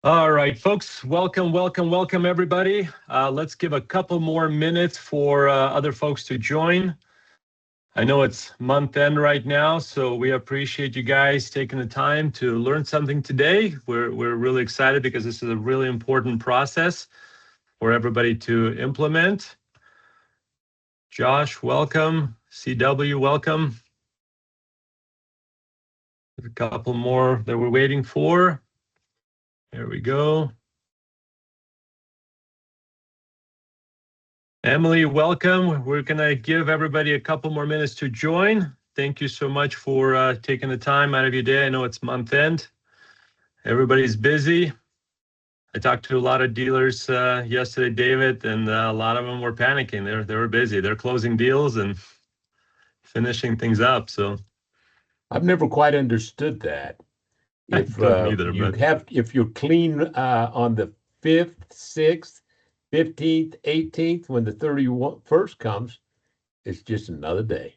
All right, folks, welcome, everybody. Let's give a couple more minutes for other folks to join. I know it's month end right now, so we appreciate you guys taking the time to learn something today. We're really excited because this is a really important process for everybody to implement. Josh, welcome. CW, welcome. There's a couple more that we're waiting for. There we go. Emily, welcome. We're going to give everybody a couple more minutes to join. Thank you so much for taking the time out of your day. I know it's month end. Everybody's busy. I talked to a lot of dealers yesterday, David, and a lot of them were panicking. They were busy. They're closing deals and finishing things up. So I've never quite understood that. If if you're clean on the 5th, 6th, 15th, 18th, when the 31st comes, it's just another day.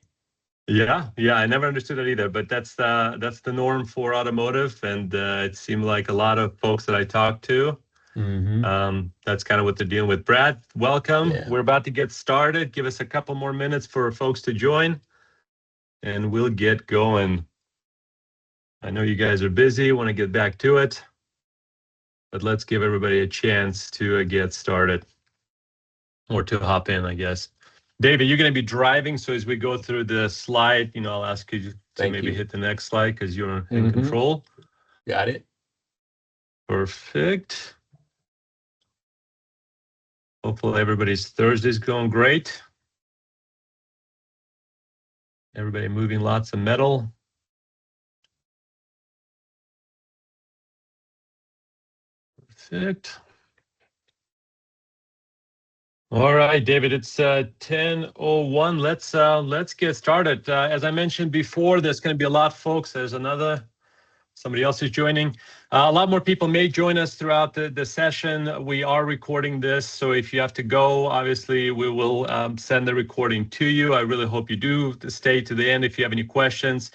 Yeah, I never understood it either, but that's the norm for automotive, and it seemed like a lot of folks that I talked to, that's kind of what they're dealing with. Brad, welcome. Yeah. We're about to get started. Give us a couple more minutes for folks to join, and we'll get going. I know you guys are busy, want to get back to it, but let's give everybody a chance to get started, or to hop in, I guess. David, you're going to be driving, so as we go through the slide, I'll ask you to maybe hit the next slide because you're in control. Got it. Perfect. Hopefully everybody's Thursday's going great. Everybody moving lots of metal. Perfect. All right, David, it's 10:01. Let's get started. As I mentioned before, there's going to be a lot of folks. There's somebody else is joining. A lot more people may join us throughout the session. We are recording this, so if you have to go, obviously we will send the recording to you. I really hope you do stay to the end if you have any questions.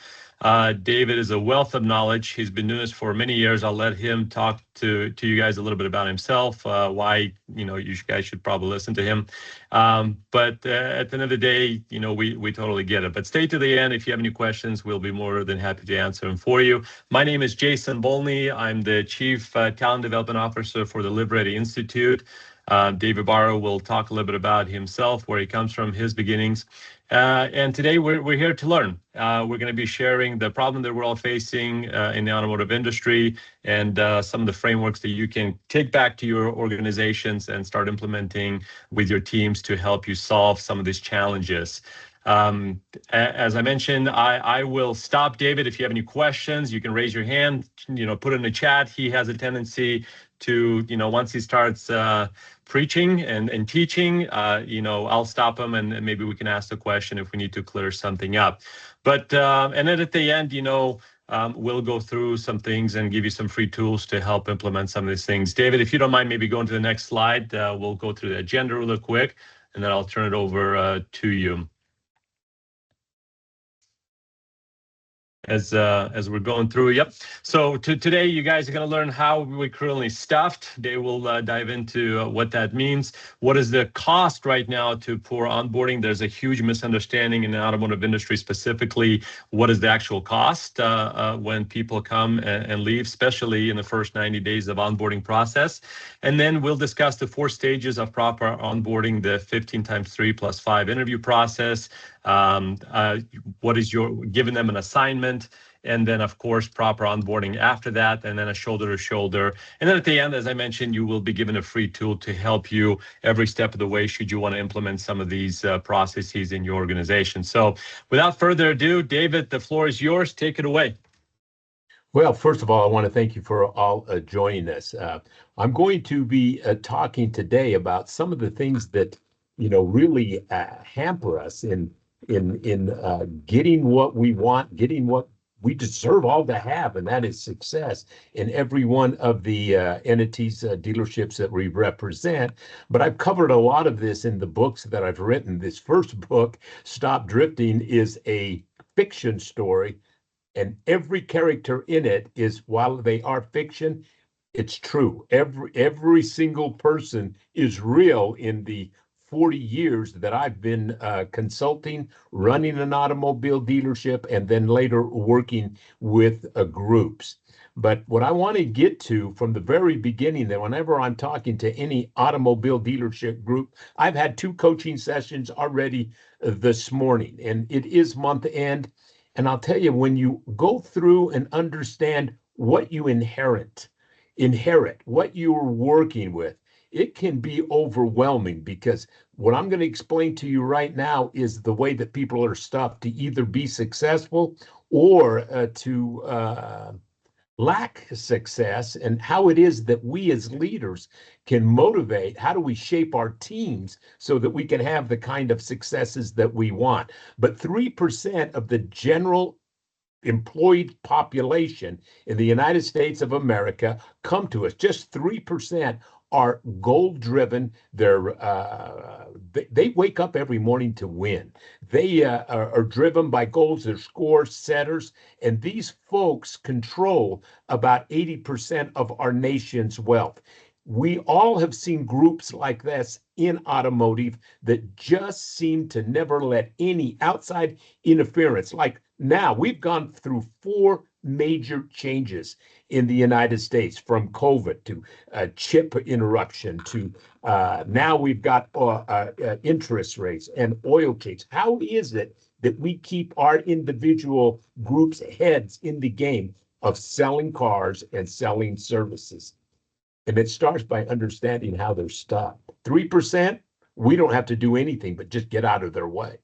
David is a wealth of knowledge. He's been doing this for many years. I'll let him talk to you guys a little bit about himself, why you guys should probably listen to him. But at the end of the day, we totally get it. But stay to the end. If you have any questions, we'll be more than happy to answer them for you. My name is Jason Bolney. I'm the Chief Talent Development Officer for the Live Ready Institute. David Barrow will talk a little bit about himself, where he comes from, his beginnings. And today we're here to learn. We're going to be sharing the problem that we're all facing in the automotive industry, and some of the frameworks that you can take back to your organizations and start implementing with your teams to help you solve some of these challenges. As I mentioned, I will stop David. If you have any questions, you can raise your hand, put it in the chat. He has a tendency to, once he starts preaching and teaching, I'll stop him and maybe we can ask the question if we need to clear something up. But, and then at the end, we'll go through some things and give you some free tools to help implement some of these things. David, if you don't mind, maybe going to the next slide, we'll go through the agenda real quick, and then I'll turn it over to you. As we're going through. Yep. So today, you guys are going to learn how we're currently staffed. They will dive into what that means. What is the cost right now to pour onboarding? There's a huge misunderstanding in the automotive industry, specifically. What is the actual cost when people come and leave, especially in the first 90 days of onboarding process? And then we'll discuss the 4 stages of proper onboarding, the 15 times 3 plus 5 interview process. What is giving them an assignment, and then of course proper onboarding after that, and then a shoulder to shoulder. And then at the end, as I mentioned, you will be given a free tool to help you every step of the way should you want to implement some of these processes in your organization. So without further ado, David, the floor is yours. Take it away. Well, first of all, I want to thank you for all joining us. I'm going to be talking today about some of the things that really hamper us in getting what we want, getting what we deserve all to have, and that is success in every one of the entities, dealerships that we represent. But I've covered a lot of this in the books that I've written. This first book, Stop Drifting, is a fiction story, and every character in it is, while they are fiction, It's true. Every single person is real in the 40 years that I've been consulting, running an automobile dealership, and then later working with groups. But what I want to get to from the very beginning, that whenever I'm talking to any automobile dealership group, I've had 2 coaching sessions already this morning, and it is month end. And I'll tell you, when you go through and understand what you inherit what you're working with, it can be overwhelming, because what I'm going to explain to you right now is the way that people are stuffed to either be successful or to lack success, and how it is that we as leaders can motivate. How do we shape our teams so that we can have the kind of successes that we want? But 3% of the general employed population in the United States of America come to us. Just 3% are goal driven. They wake up every morning to win. They are driven by goals. They're score setters, and these folks control about 80% of our nation's wealth. We all have seen groups like this in automotive that just seem to never let any outside interference. Like now, we've gone through 4 major changes in the United States, from COVID to chip interruption to now we've got interest rates and oil change. How is it that we keep our individual groups' heads in the game of selling cars and selling services? And it starts by understanding how they're stopped. 3%, we don't have to do anything but just get out of their way.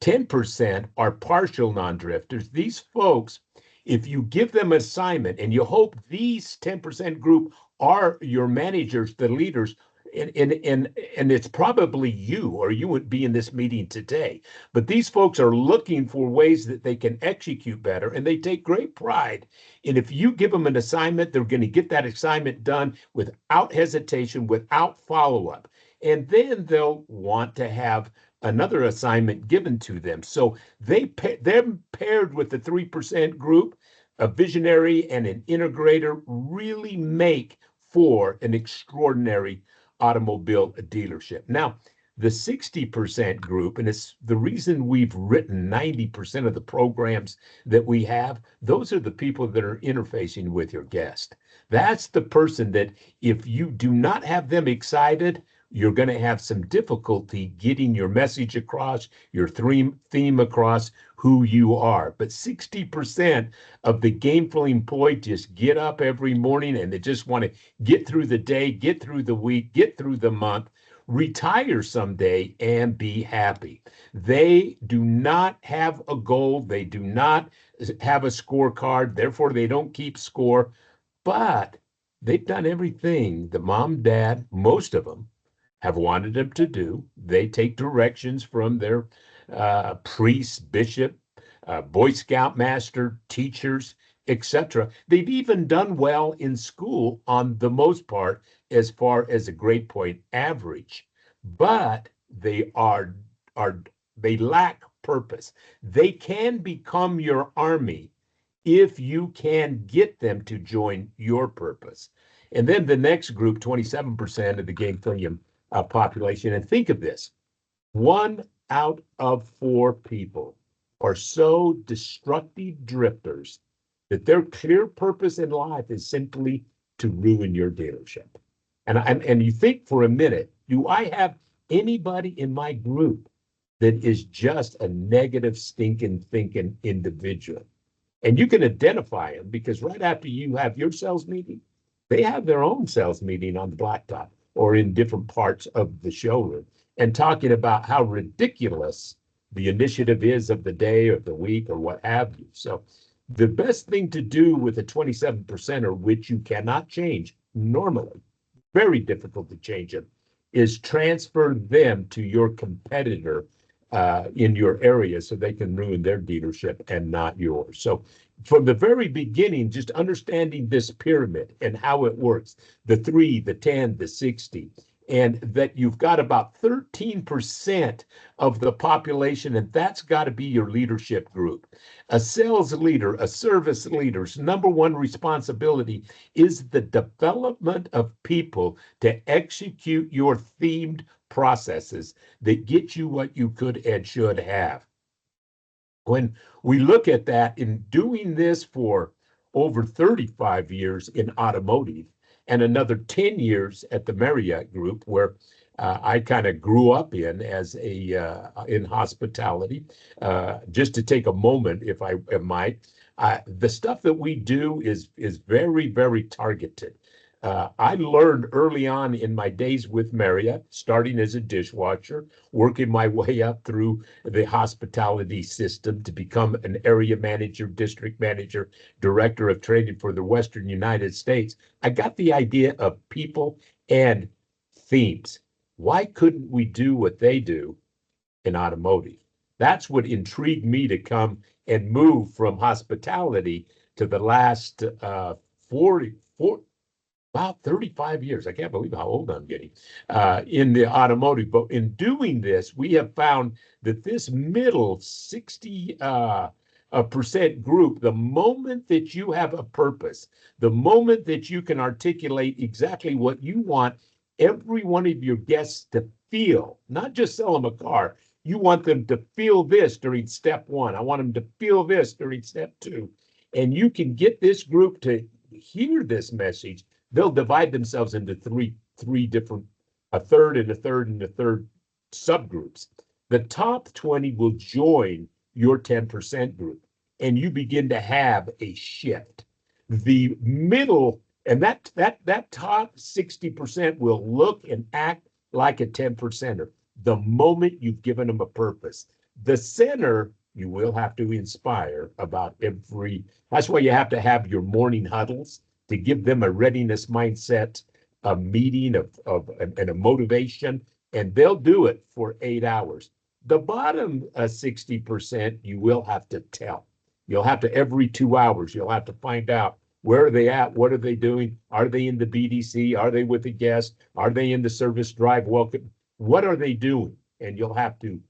10% are partial non-drifters. These folks, if you give them assignment and you hope these 10% group are your managers, the leaders, and it's probably you, or you wouldn't be in this meeting today. But these folks are looking for ways that they can execute better, and they take great pride. And if you give them an assignment, they're going to get that assignment done without hesitation, without follow-up. And then they'll want to have another assignment given to them. So they're paired with the 3% group. A visionary and an integrator really make for an extraordinary automobile dealership. Now, the 60% group, and it's the reason we've written 90% of the programs that we have, those are the people that are interfacing with your guest. That's the person that if you do not have them excited, you're going to have some difficulty getting your message across, your theme across, who you are. But 60% of the gainfully employed just get up every morning and they just want to get through the day, get through the week, get through the month, retire someday, and be happy. They do not have a goal. They do not have a scorecard. Therefore, they don't keep score. But they've done everything the mom, dad, most of them, have wanted them to do. They take directions from their priest, bishop, Boy Scout master, teachers, etc. They've even done well in school on the most part, as far as a grade point average, but they lack purpose. They can become your army if you can get them to join your purpose. And then the next group, 27% of the gainfully population. And think of this, 1 out of 4 people are so destructive drifters that their clear purpose in life is simply to ruin your dealership. And you think for a minute, do I have anybody in my group that is just a negative, stinking, thinking individual? And you can identify them, because right after you have your sales meeting, they have their own sales meeting on the blacktop or in different parts of the showroom, and talking about how ridiculous the initiative is of the day or the week or what have you. So the best thing to do with a 27%, which you cannot change normally, very difficult to change them, is transfer them to your competitor in your area so they can ruin their dealership and not yours. So from the very beginning, just understanding this pyramid and how it works, the 3, the 10, the 60, and that you've got about 13% of the population, and that's got to be your leadership group. A sales leader, a service leader's number one responsibility is the development of people to execute your themed processes that get you what you could and should have. When we look at that, in doing this for over 35 years in automotive and another 10 years at the Marriott Group, where I kind of grew up in hospitality. Just to take a moment, if I might, the stuff that we do is very, very targeted. I learned early on in my days with Marriott, starting as a dishwasher, working my way up through the hospitality system to become an area manager, district manager, director of training for the Western United States. I got the idea of people and themes. Why couldn't we do what they do in automotive? That's what intrigued me to come and move from hospitality to the last 40, about 35 years. I can't believe how old I'm getting in the automotive. But in doing this, we have found that this middle 60% group, the moment that you have a purpose, the moment that you can articulate exactly what you want every one of your guests to feel, not just sell them a car, you want them to feel this during step one. I want them to feel this during step two. And you can get this group to hear this message. They'll divide themselves into three different, a third and a third and a third subgroups. The top 20 will join your 10% group, and you begin to have a shift. The middle, and that top 60% will look and act like a 10%er the moment you've given them a purpose. The center, you will have to inspire about that's why you have to have your morning huddles, to give them a readiness mindset, a meeting and a motivation, and they'll do it for 8 hours. The bottom 60%, you will have to tell. You'll have to, every 2 hours, you'll have to find out, where are they at? What are they doing? Are they in the BDC? Are they with the guest? Are they in the service drive welcome? What are they doing? And you'll have to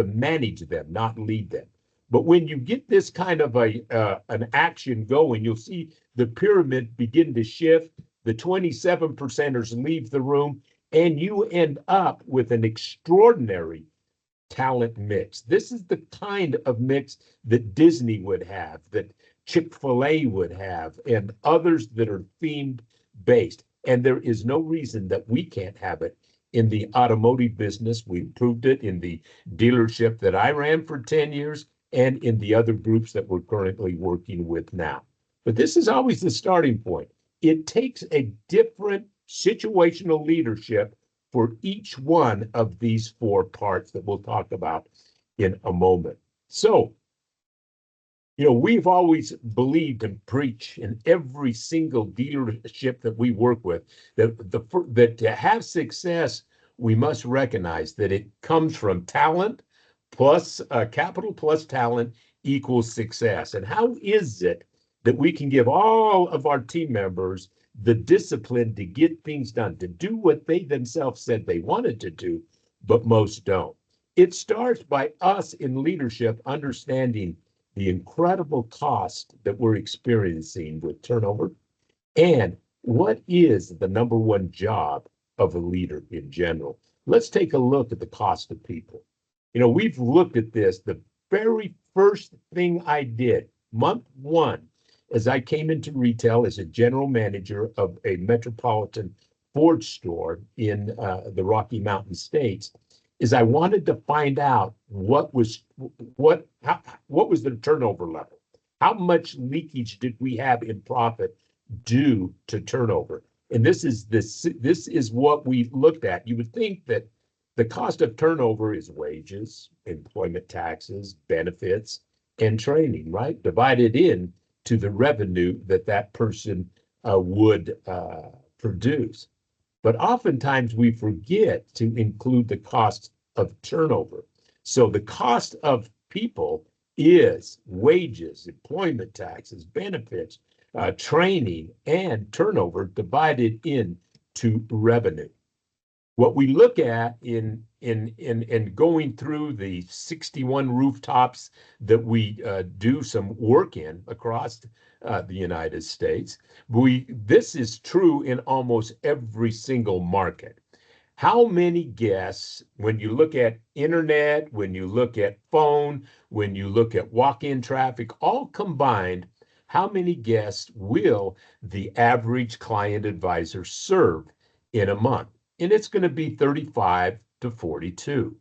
manage them, not lead them. But when you get this kind of an action going, you'll see the pyramid begin to shift. The 27%ers leave the room, and you end up with an extraordinary talent mix. This is the kind of mix that Disney would have, that Chick-fil-A would have, and others that are themed based. And there is no reason that we can't have it in the automotive business. We proved it in the dealership that I ran for 10 years and in the other groups that we're currently working with now. But this is always the starting point. It takes a different situational leadership for each one of these 4 parts that we'll talk about in a moment. So, we've always believed and preached in every single dealership that we work with that to have success, we must recognize that it comes from talent plus capital plus talent equals success. And how is it that we can give all of our team members the discipline to get things done, to do what they themselves said they wanted to do, but most don't? It starts by us in leadership understanding the incredible cost that we're experiencing with turnover, and what is the number one job of a leader in general. Let's take a look at the cost of people. We've looked at this. The very first thing I did, month 1, as I came into retail as a general manager of a metropolitan Ford store in the Rocky Mountain states, is I wanted to find out what was the turnover level? How much leakage did we have in profit due to turnover? And this is what we looked at. You would think that the cost of turnover is wages, employment taxes, benefits, and training, right? Divided in to the revenue that person would produce. But oftentimes we forget to include the cost of turnover. So the cost of people is wages, employment taxes, benefits, training, and turnover divided into revenue. What we look at in going through the 61 rooftops that we do some work in across the United States, this is true in almost every single market. How many guests, when you look at internet, when you look at phone, when you look at walk-in traffic, all combined, how many guests will the average client advisor serve in a month? And it's going to be 35 to 42.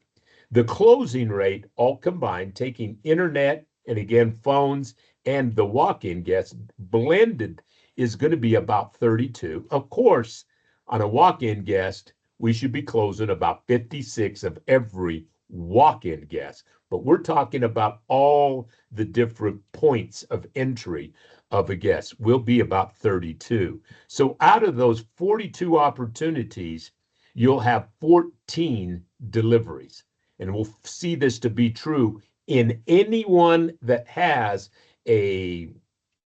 The closing rate, all combined, taking internet and again phones and the walk-in guests blended, is going to be about 32. Of course, on a walk-in guest, we should be closing about 56 of every walk-in guest. But we're talking about all the different points of entry of a guest will be about 32. So out of those 42 opportunities, you'll have 14 deliveries. And we'll see this to be true in anyone that has a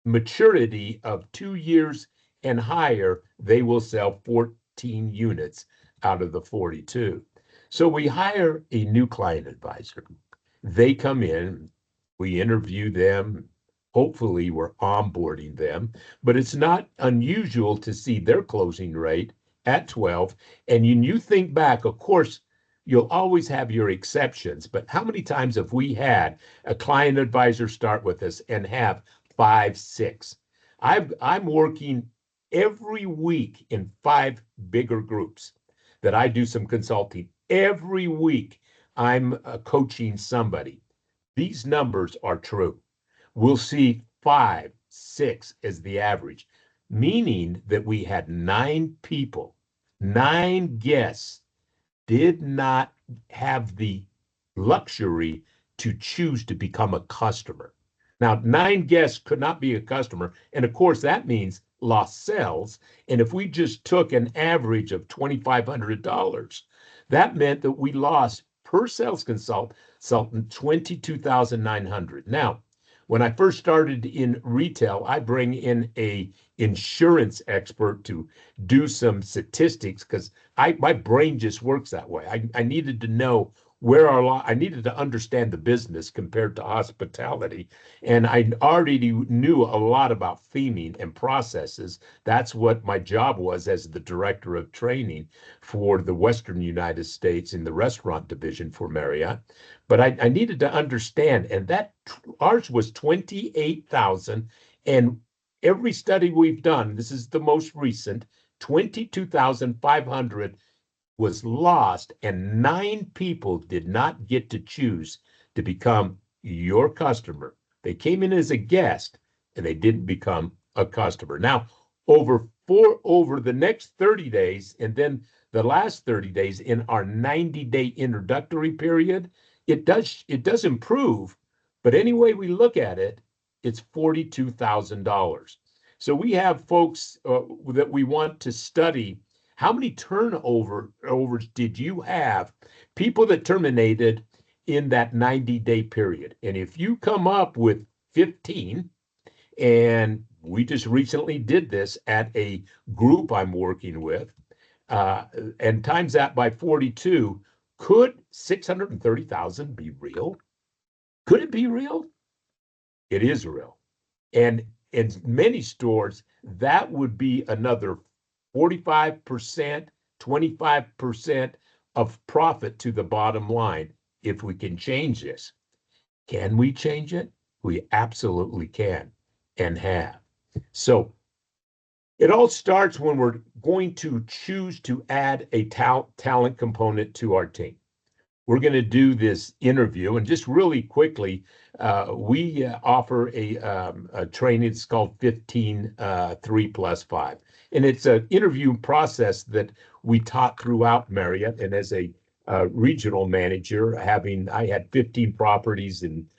maturity of 2 years and higher, they will sell 14 units out of the 42. So we hire a new client advisor. They come in, we interview them. Hopefully, we're onboarding them, but it's not unusual to see their closing rate at 12. And when you think back, of course, you'll always have your exceptions, but how many times have we had a client advisor start with us and have 5, 6? I'm working every week in 5 bigger groups that I do some consulting. Every week, I'm coaching somebody. These numbers are true. We'll see 5, 6 as the average, meaning that we had 9 people, 9 guests did not have the luxury to choose to become a customer. Now, 9 guests could not be a customer. And of course, that means lost sales. And if we just took an average of $2,500, that meant that we lost per sales consultant $22,900. Now, when I first started in retail, I bring in a insurance expert to do some statistics because my brain just works that way. I needed to know I needed to understand the business compared to hospitality. And I already knew a lot about theming and processes. That's what my job was as the director of training for the Western United States in the restaurant division for Marriott. But I needed to understand, and that ours was 28,000. And every study we've done, this is the most recent, 22,500 was lost, and 9 people did not get to choose to become your customer. They came in as a guest and they didn't become a customer. Now, over the next 30 days and then the last 30 days in our 90-day introductory period, it does improve, but any way we look at it, it's $42,000. So we have folks that we want to study. How many turnovers did you have? People that terminated in that 90-day period. And if you come up with 15, and we just recently did this at a group I'm working with, and times that by 42, could 630,000 be real? Could it be real? It is real. And in many stores, that would be another 45%, 25% of profit to the bottom line if we can change this. Can we change it? We absolutely can and have. So it all starts when we're going to choose to add a talent component to our team. We're going to do this interview, and just really quickly, we offer a training. It's called 15 3 plus 5. And it's an interview process that we taught throughout Marriott. And as a regional manager, I had 15 properties in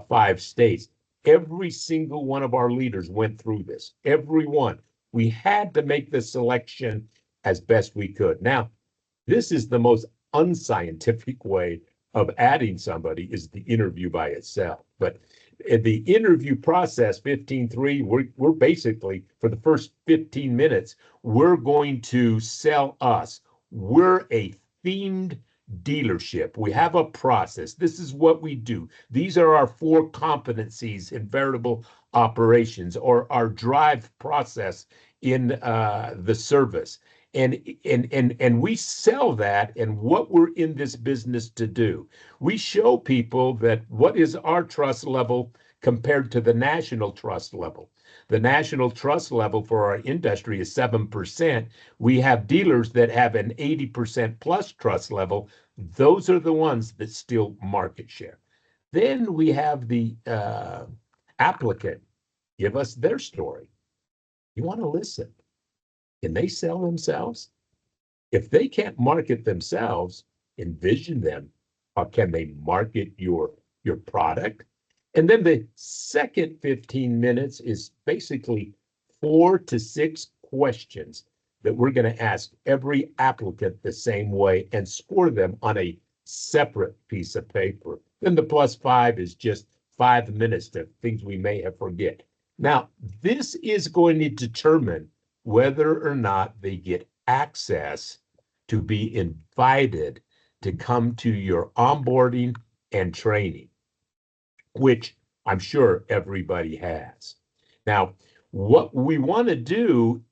5 states. Every single one of our leaders went through this. Every one. We had to make the selection as best we could. Now, this is the most unscientific way of adding somebody is the interview by itself. But the interview process, 15-3, we're basically, for the first 15 minutes, we're going to sell us. we're a themed dealership. We have a process. This is what we do. These are our four competencies in variable operations, or our drive process in the service. And we sell that, and what we're in this business to do. We show people that what is our trust level compared to the national trust level. The national trust level for our industry is 7%. We have dealers that have an 80% plus trust level. Those are the ones that steal market share. Then we have the applicant give us their story. You want to listen. Can they sell themselves? If they can't market themselves, envision them. Or can they market your product? And then the second 15 minutes is basically 4 to 6 questions that we're going to ask every applicant the same way and score them on a separate piece of paper. Then the +5 is just 5 minutes to things we may have forget. Now, this is going to determine whether or not they get access to be invited to come to your onboarding and training, which I'm sure everybody has. Now, what we want to do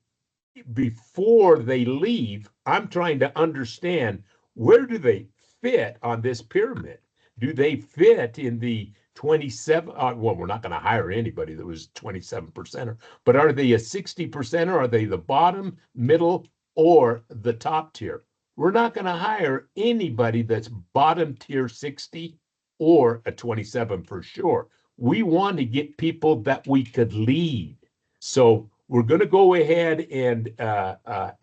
before they leave, I'm trying to understand, where do they fit on this pyramid? Do they fit in the 27? Well, we're not going to hire anybody that was 27%, but are they a 60%? Are they the bottom, middle, or the top tier? We're not going to hire anybody that's bottom tier 60 or a 27 for sure. We want to get people that we could lead. So we're going to go ahead and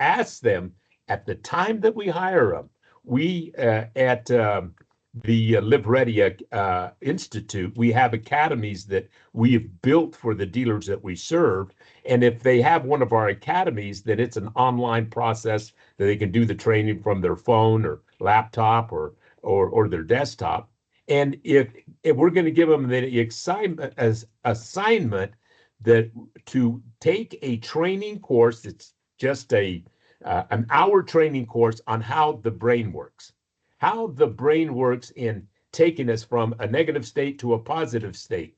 ask them at the time that we hire them. We at the Live Ready Institute, we have academies that we have built for the dealers that we serve. And if they have one of our academies, then it's an online process that they can do the training from their phone or laptop or their desktop. And if we're going to give them the assignment that to take a training course, it's just an hour training course on how the brain works. How the brain works in taking us from a negative state to a positive state.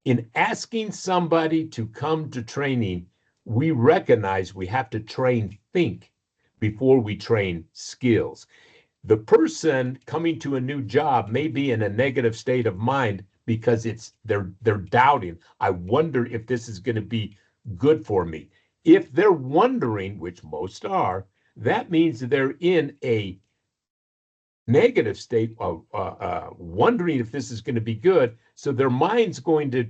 In asking somebody to come to training, we recognize we have to train think before we train skills. The person coming to a new job may be in a negative state of mind because they're doubting. I wonder if this is going to be good for me. If they're wondering, which most are, that means they're in a negative state of wondering if this is going to be good. So their mind's going to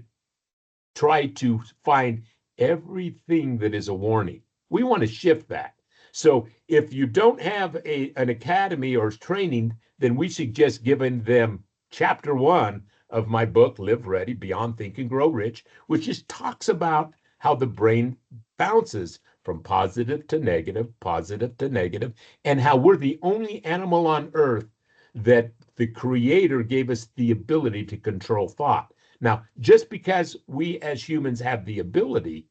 try to find everything that is a warning. We want to shift that. So if you don't have an academy or training, then we suggest giving them chapter 1 of my book, Live Ready, Beyond Think and Grow Rich, which just talks about how the brain bounces from positive to negative, and how we're the only animal on earth that the Creator gave us the ability to control thought. Now, just because we as humans have the ability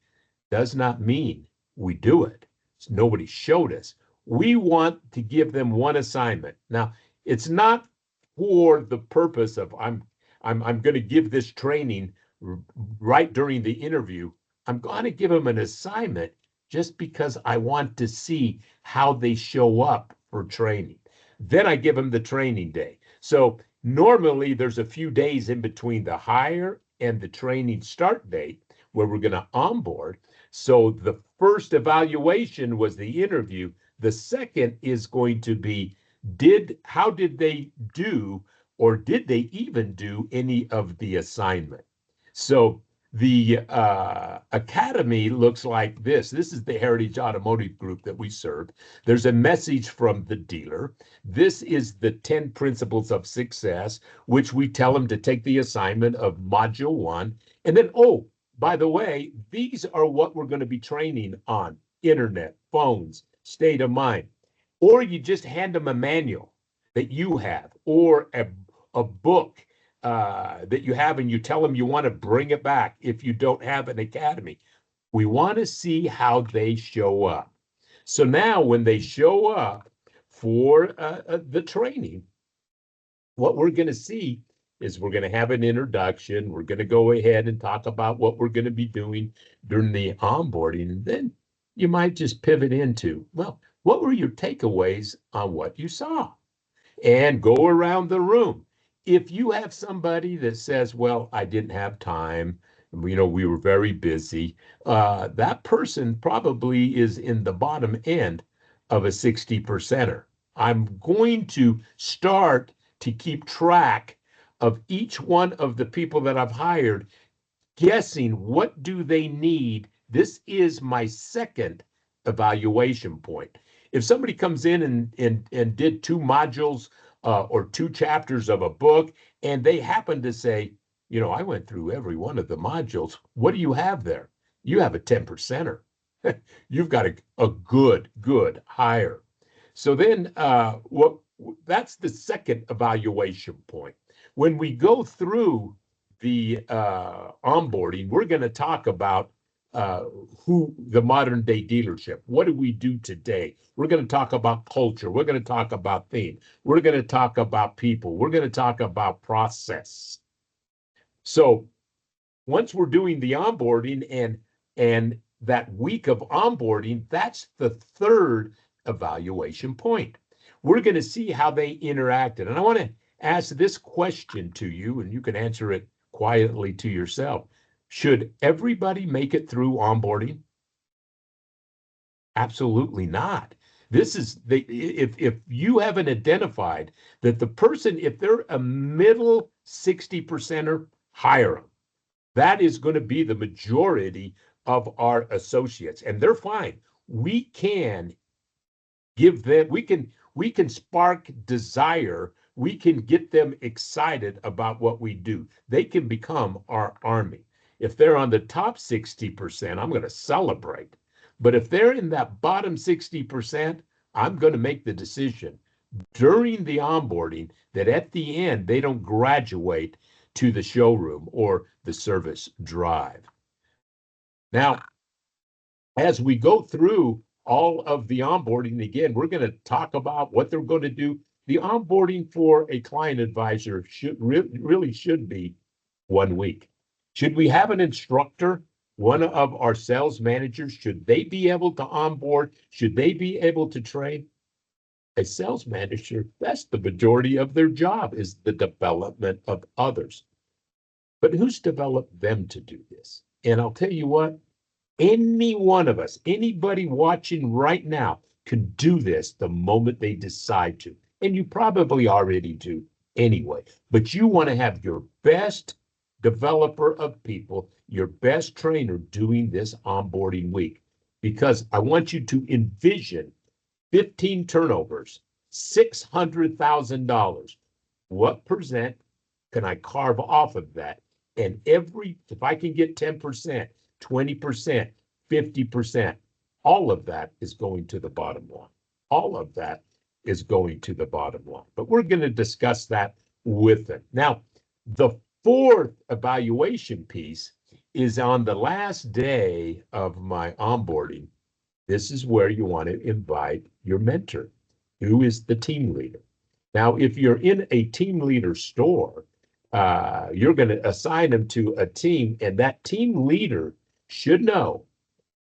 does not mean we do it. Nobody showed us. We want to give them one assignment. Now, it's not for the purpose of I'm going to give this training right during the interview. I'm going to give them an assignment just because I want to see how they show up for training. Then I give them the training day. So normally there's a few days in between the hire and the training start date where we're going to onboard. So the first evaluation was the interview. The second is going to be, how did they do, or did they even do any of the assignment? So the academy looks like this. This is the Heritage Automotive Group that we serve. There's a message from the dealer. This is the 10 principles of success, which we tell them to take the assignment of module 1. And then, oh, by the way, these are what we're going to be training on: internet, phones, state of mind. Or you just hand them a manual that you have, or a book that you have, and you tell them you want to bring it back if you don't have an academy. We want to see how they show up. So now when they show up for the training, what we're going to see is we're going to have an introduction. We're going to go ahead and talk about what we're going to be doing during the onboarding. And then you might just pivot into, well, what were your takeaways on what you saw? And go around the room. If you have somebody that says, well, I didn't have time, we were very busy, that person probably is in the bottom end of a 60 percenter. I'm going to start to keep track of each one of the people that I've hired, guessing what do they need. This is my second evaluation point. If somebody comes in and did 2 modules or 2 chapters of a book, and they happen to say, I went through every one of the modules, what do you have there? You have a 10 percenter. You've got a good hire. So then that's the second evaluation point. When we go through the onboarding, we're going to talk about who the modern day dealership. What do we do today? We're going to talk about culture. We're going to talk about theme. We're going to talk about people. We're going to talk about process. So once we're doing the onboarding and that week of onboarding, that's the third evaluation point. We're going to see how they interacted. And I want to ask this question to you, and you can answer it quietly to yourself. Should everybody make it through onboarding? Absolutely not. This is if you haven't identified that the person, if they're a middle 60 percenter, hire them. That is going to be the majority of our associates, and they're fine. We can give them, we can spark desire. We can get them excited about what we do. They can become our army. If they're on the top 60%, I'm going to celebrate. But if they're in that bottom 60%, I'm going to make the decision during the onboarding that at the end, they don't graduate to the showroom or the service drive. Now, as we go through all of the onboarding, again, we're going to talk about what they're going to do. The onboarding for a client advisor really should be 1 week. Should we have an instructor, one of our sales managers? Should they be able to onboard? Should they be able to train? A sales manager, that's the majority of their job, is the development of others. But who's developed them to do this? And I'll tell you what, any one of us, anybody watching right now can do this the moment they decide to. And you probably already do anyway. But you want to have your best developer of people, your best trainer doing this onboarding week. Because I want you to envision 15 turnovers, $600,000. What percent can I carve off of that? And if I can get 10%, 20%, 50%, all of that is going to the bottom line. All of that is going to the bottom line. But we're going to discuss that with them. Now, the fourth evaluation piece is on the last day of my onboarding. This is where you want to invite your mentor, who is the team leader. Now, if you're in a team leader store, you're going to assign them to a team, and that team leader should know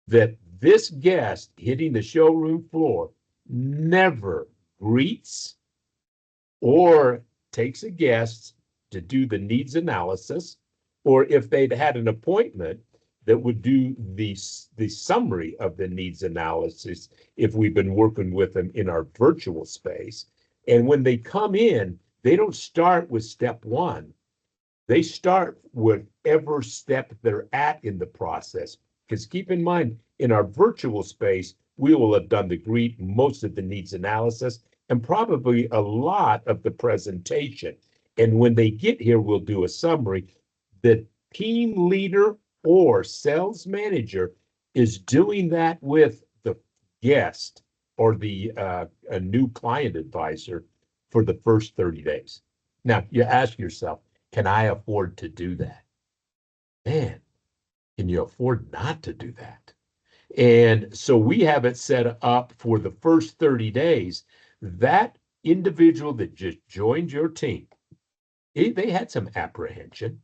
that this guest hitting the showroom floor never greets or takes a guest to do the needs analysis, or if they'd had an appointment that would do the summary of the needs analysis if we've been working with them in our virtual space. And when they come in, they don't start with step one. They start whatever step they're at in the process. Because keep in mind, in our virtual space, we will have done the greet, most of the needs analysis, and probably a lot of the presentation. And when they get here, we'll do a summary. The team leader or sales manager is doing that with the guest or a new client advisor for the first 30 days. Now, you ask yourself, can I afford to do that? Man, can you afford not to do that? And so we have it set up for the first 30 days that individual that just joined your team, they had some apprehension,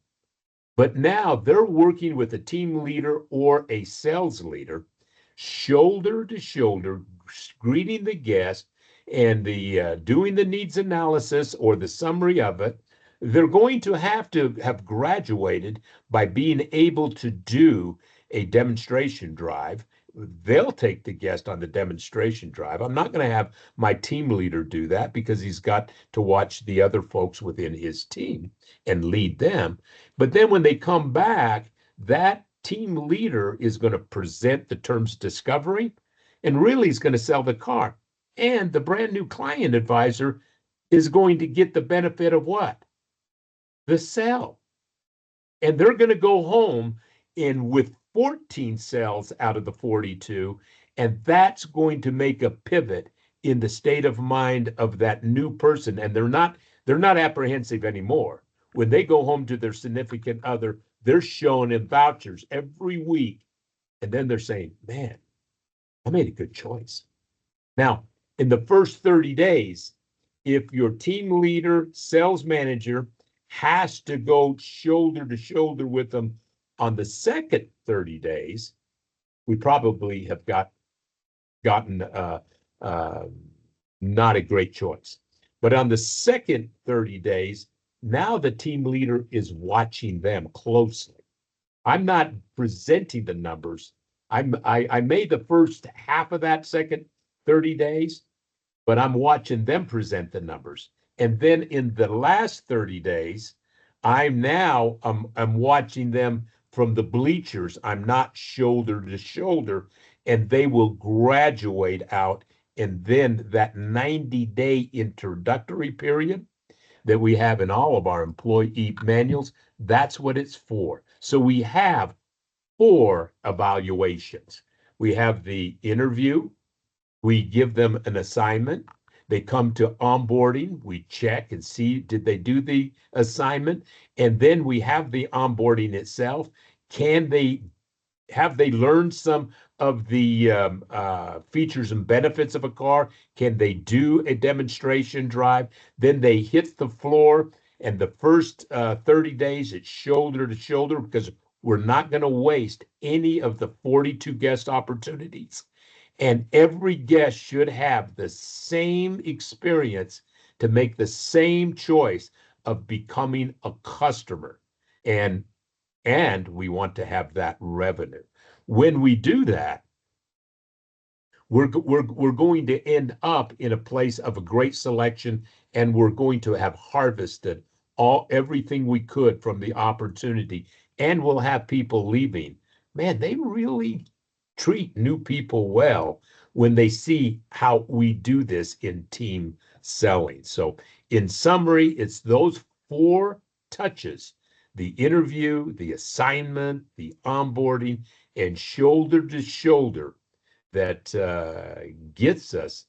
but now they're working with a team leader or a sales leader, shoulder to shoulder, greeting the guest and the doing the needs analysis or the summary of it. They're going to have graduated by being able to do a demonstration drive. They'll take the guest on the demonstration drive. I'm not going to have my team leader do that because he's got to watch the other folks within his team and lead them. But then when they come back, that team leader is going to present the terms discovery and really is going to sell the car. And the brand new client advisor is going to get the benefit of what? The sell. And they're going to go home in with 14 sales out of the 42, and that's going to make a pivot in the state of mind of that new person. And they're not apprehensive anymore. When they go home to their significant other, they're showing them vouchers every week, and then they're saying, man, I made a good choice. Now, in the first 30 days, if your team leader, sales manager has to go shoulder to shoulder with them on the second 30 days, we probably have gotten not a great choice. But on the second 30 days, now the team leader is watching them closely. I'm not presenting the numbers. I made the first half of that second 30 days, but I'm watching them present the numbers. And then in the last 30 days, I'm watching them from the bleachers. I'm not shoulder to shoulder, and they will graduate out. And then that 90-day introductory period that we have in all of our employee manuals, that's what it's for. So we have 4 evaluations. We have the interview. We give them an assignment. They come to onboarding. We check and see, did they do the assignment? And then we have the onboarding itself. Have they learned some of the features and benefits of a car? Can they do a demonstration drive? Then they hit the floor, and the first 30 days, it's shoulder to shoulder because we're not going to waste any of the 42 guest opportunities. And every guest should have the same experience to make the same choice of becoming a customer. And we want to have that revenue. When we do that, we're going to end up in a place of a great selection, and we're going to have harvested everything we could from the opportunity, and we'll have people leaving. Man, they really treat new people well when they see how we do this in team selling. So in summary, it's those 4 touches: the interview, the assignment, the onboarding, and shoulder to shoulder that gets us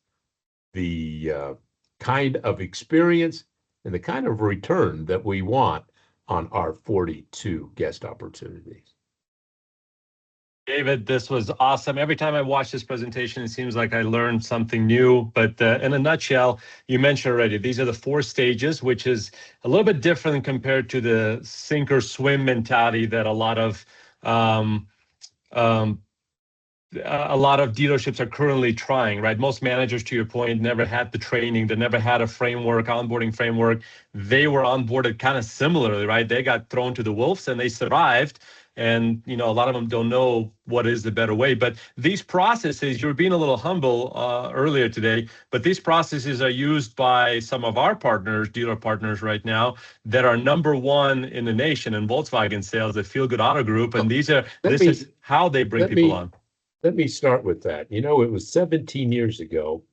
the kind of experience and the kind of return that we want on our 42 guest opportunities. David, this was awesome. Every time I watch this presentation, it seems like I learned something new. But in a nutshell, you mentioned already, these are the 4 stages, which is a little bit different compared to the sink or swim mentality that a lot of dealerships are currently trying, right? Most managers, to your point, never had the training. They never had a framework, onboarding framework. They were onboarded kind of similarly, right? They got thrown to the wolves and they survived. And, a lot of them don't know what is the better way. But these processes, you were being a little humble earlier today, but these processes are used by some of our partners, dealer partners right now, that are #1 in the nation in Volkswagen sales, the Feel Good Auto Group. And this is how they bring people on. Let me start with that. It was 17 years ago,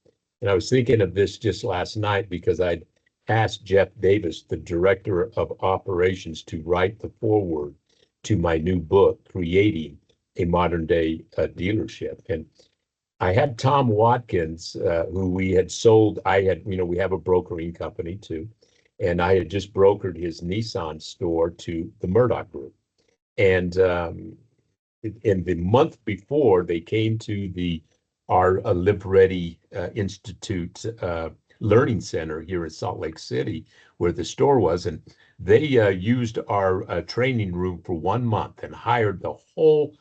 and I was thinking of this just last night because I'd asked Jeff Davis, the director of operations, to write the foreword to my new book, Creating a Modern Day Dealership. And I had Tom Watkins, who we had sold. We have a brokering company too, and I had just brokered his Nissan store to the Murdoch Group. And in the month before, they came to our Live Ready Institute learning center here in Salt Lake City where the store was. And they used our training room for 1 month and hired the whole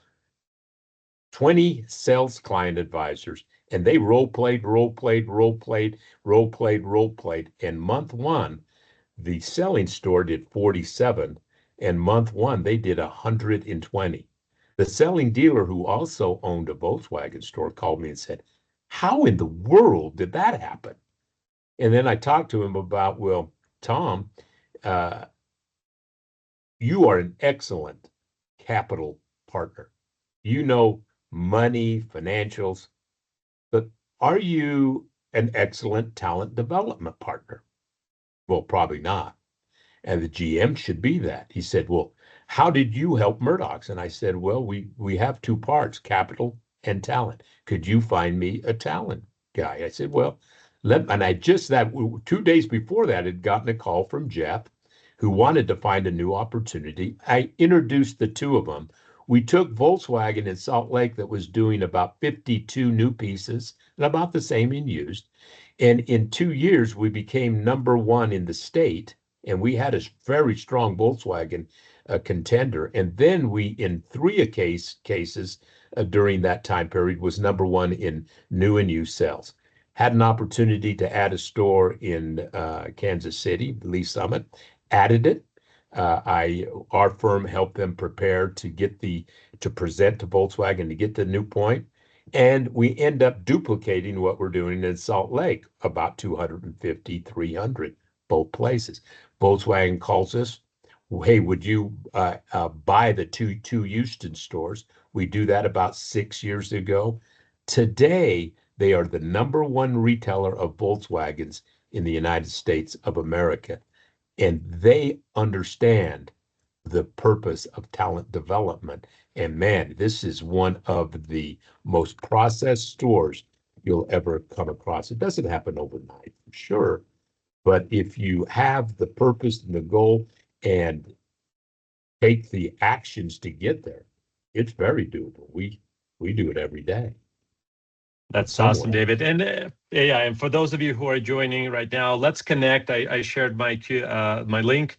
20 sales client advisors. And they role played, role played, role played, role played, role played. And month one, the selling store did 47, and month one, they did 120. The selling dealer, who also owned a Volkswagen store, called me and said, "How in the world did that happen?" And then I talked to him about, well, Tom, uh, you are an excellent capital partner. You know money, financials, but are you an excellent talent development partner? Well, probably not. And the GM should be that. He said, "Well, how did you help Murdoch's?" And I said, "Well, we have two parts, capital and talent. Could you find me a talent guy?" I said, "Well, and I just that 2 days before that had gotten a call from Jeff, who wanted to find a new opportunity. I introduced the two of them. We took Volkswagen in Salt Lake that was doing about 52 new pieces and about the same in used. And in 2 years, we became number one in the state, and we had a very strong Volkswagen contender. And then we, in three cases during that time period, was number one in new and used sales. Had an opportunity to add a store in Kansas City, Lee Summit, added it. Our firm helped them prepare to present to Volkswagen to get to the new point. And we end up duplicating what we're doing in Salt Lake, about 250, 300, both places. Volkswagen calls us, "Hey, would you buy the two Houston stores?" We do that about 6 years ago. Today, they are the number one retailer of Volkswagens in the United States of America. And they understand the purpose of talent development. And man, this is one of the most processed stores you'll ever come across. It doesn't happen overnight, for sure. But if you have the purpose and the goal and take the actions to get there, it's very doable. We do it every day. That's awesome, David. And yeah, and for those of you who are joining right now, let's connect. I shared my link.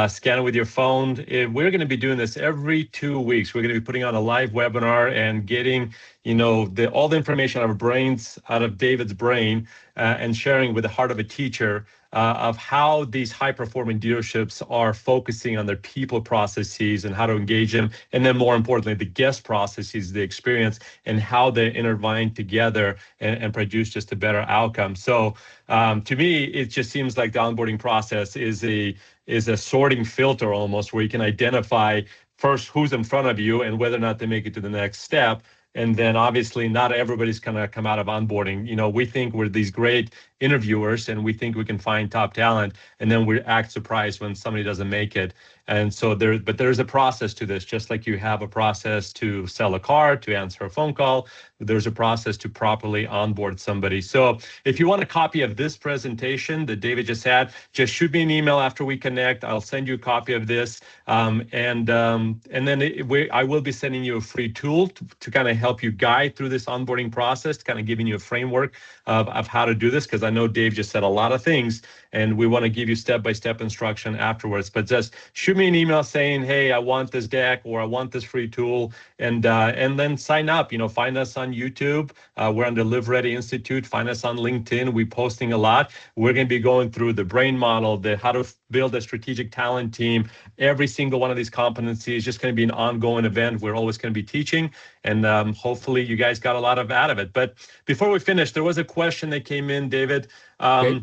Scan it with your phone. We're going to be doing this every 2 weeks. We're going to be putting on a live webinar and getting, all the information out of brains, out of David's brain, and sharing with the heart of a teacher of how these high-performing dealerships are focusing on their people processes and how to engage them, and then more importantly, the guest processes, the experience, and how they intertwine together and produce just a better outcome. So to me, it just seems like the onboarding process is a sorting filter almost, where you can identify first who's in front of you and whether or not they make it to the next step. And then obviously not everybody's going to come out of onboarding. We think we're these great interviewers and we think we can find top talent, and then we act surprised when somebody doesn't make it. And so there's a process to this, just like you have a process to sell a car, to answer a phone call, there's a process to properly onboard somebody. So if you want a copy of this presentation that David just had, just shoot me an email after we connect. I'll send you a copy of this. And then I will be sending you a free tool to kind of help you guide through this onboarding process, kind of giving you a framework of how to do this, because I know Dave just said a lot of things, and we want to give you step-by-step instruction afterwards. But just shoot me an email saying, "Hey, I want this deck," or "I want this free tool," and then sign up. Find us on YouTube. We're on the Live Ready Institute. Find us on LinkedIn. We're posting a lot. We're going to be going through the brain model, how to build a strategic talent team. Every single one of these competencies is just going to be an ongoing event. We're always going to be teaching, and hopefully you guys got a lot out of it. But before we finish, there was a question that came in, David. Okay.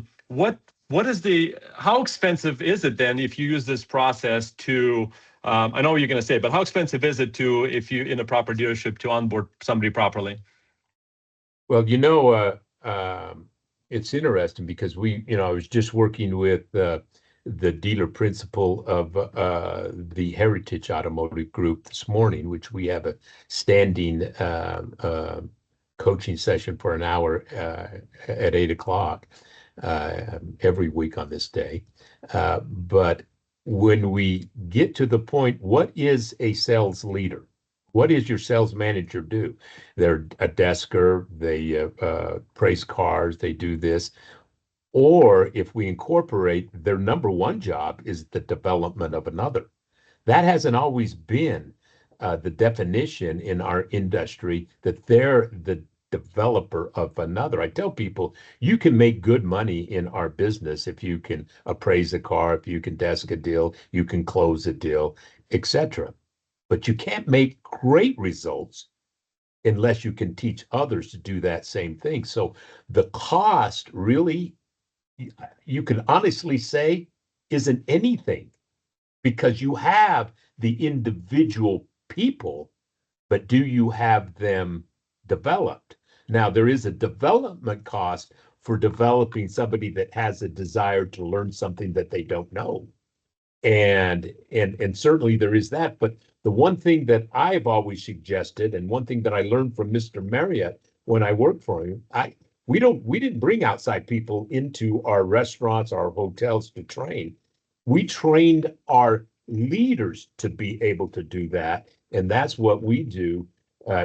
How expensive is it then if you use this process to, I know what you're going to say, but how expensive is it if you in a proper dealership to onboard somebody properly? Well, it's interesting because I was just working with the dealer principal of the Heritage Automotive Group this morning, which we have a standing coaching session for an hour at 8 o'clock every week on this day. But when we get to the point, what is a sales leader? What does your sales manager do? They're a desker, they praise cars, they do this. Or if we incorporate their number one job is the development of another. That hasn't always been the definition in our industry that they're the developer of another. I tell people you can make good money in our business if you can appraise a car, if you can desk a deal, you can close a deal, etc. But you can't make great results unless you can teach others to do that same thing. So the cost really, you can honestly say, isn't anything because you have the individual people, but do you have them developed? Now, there is a development cost for developing somebody that has a desire to learn something that they don't know. And certainly there is that. But the one thing that I've always suggested, and one thing that I learned from Mr. Marriott when I worked for him, we didn't bring outside people into our restaurants, our hotels to train. We trained our leaders to be able to do that, and that's what we do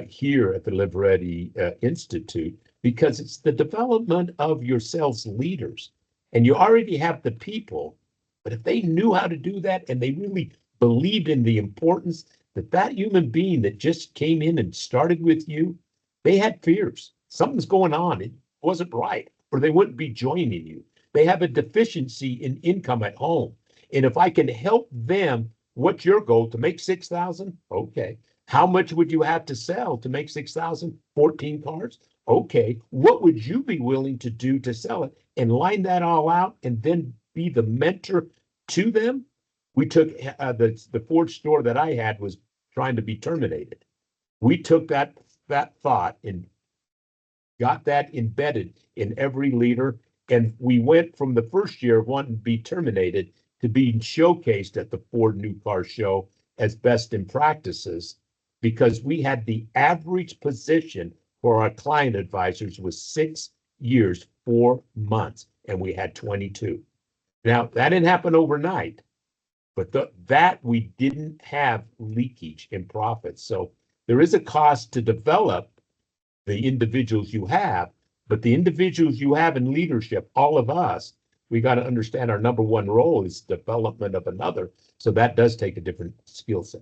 here at the Live Ready Institute, because it's the development of your sales leaders, and you already have the people. But if they knew how to do that and they really believed in the importance that that human being that just came in and started with you, they had fears. Something's going on. It wasn't right, or they wouldn't be joining you. They have a deficiency in income at home. And if I can help them, what's your goal? To make 6,000? Okay. How much would you have to sell to make 6,000? 14 cars? Okay. What would you be willing to do to sell it? And line that all out and then be the mentor to them. We took the Ford store that I had was trying to be terminated. We took that thought and got that embedded in every leader. And we went from the first year wanting to be terminated to being showcased at the Ford New Car Show as best in practices, because we had the average position for our client advisors was 6 years, 4 months, and we had 22. Now, that didn't happen overnight, but that we didn't have leakage in profits. So there is a cost to develop the individuals you have, but the individuals you have in leadership, all of us, we got to understand our number one role is development of another. So that does take a different skill set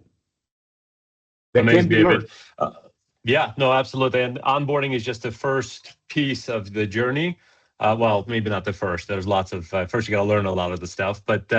that Amazing, can be David. learned. Yeah, no, absolutely. And onboarding is just the first piece of the journey. Well, maybe not the first. There's lots of, first you got to learn a lot of the stuff. But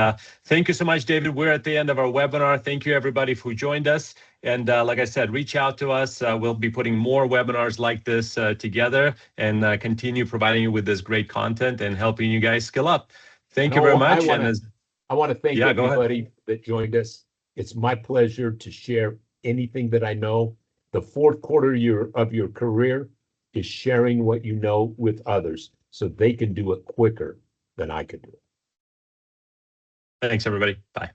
thank you so much, David. We're at the end of our webinar. Thank you, everybody, who joined us. And like I said, reach out to us. We'll be putting more webinars like this together and continue providing you with this great content and helping you guys skill up. Thank you very much. I want to thank yeah, everybody that joined us. It's my pleasure to share anything that I know. The fourth quarter of your career is sharing what you know with others so they can do it quicker than I could do it. Thanks, everybody. Bye.